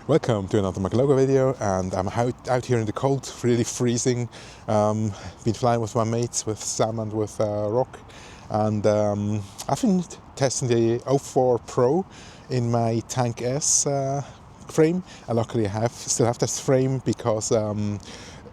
Welcome to another Magalogo video, and I'm out here in the cold, really freezing. Been flying with my mates, with Sam and with Rock, and I've been testing the O4 Pro in my TANQ-S frame. And luckily I still have this frame because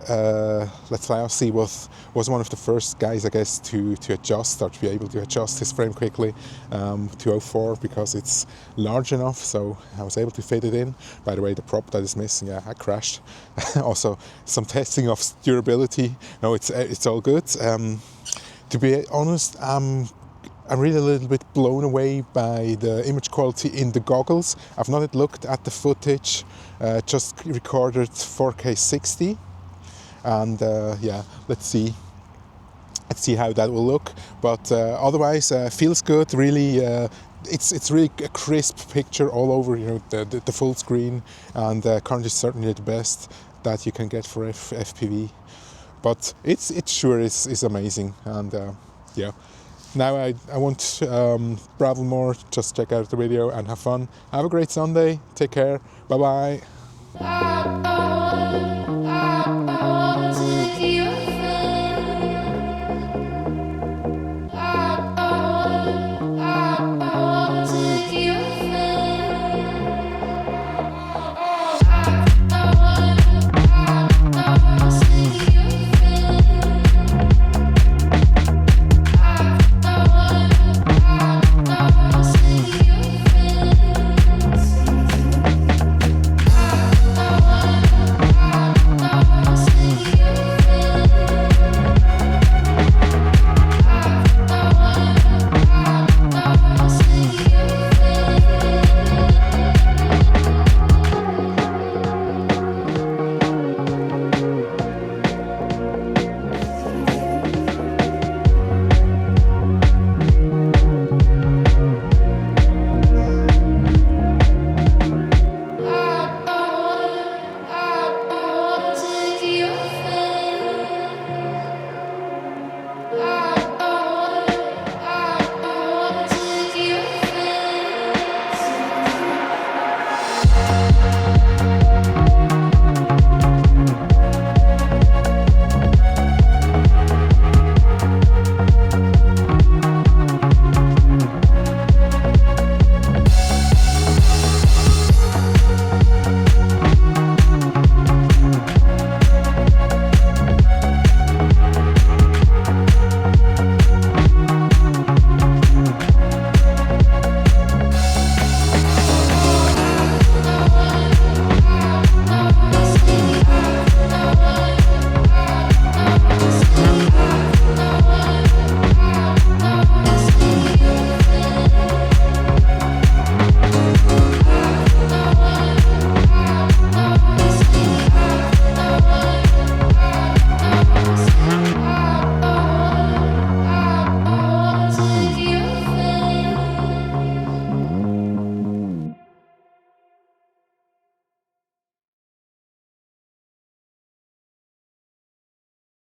LetsflyRC was one of the first guys, I guess, to adjust, or to be able to adjust his frame quickly to O4 because it's large enough, so I was able to fit it in. By the way, the prop that is missing, yeah, I crashed. Also, some testing of durability. No, it's all good. To be honest, I'm really a little bit blown away by the image quality in the goggles. I've not yet looked at the footage, just recorded 4K 60. And yeah, let's see how that will look. But otherwise, feels good. Really, it's really a crisp picture all over. You know, the full screen, and currently certainly the best that you can get for FPV. But it sure is amazing. And yeah, now I won't babble more. Just check out the video and have fun. Have a great Sunday. Take care. Bye bye.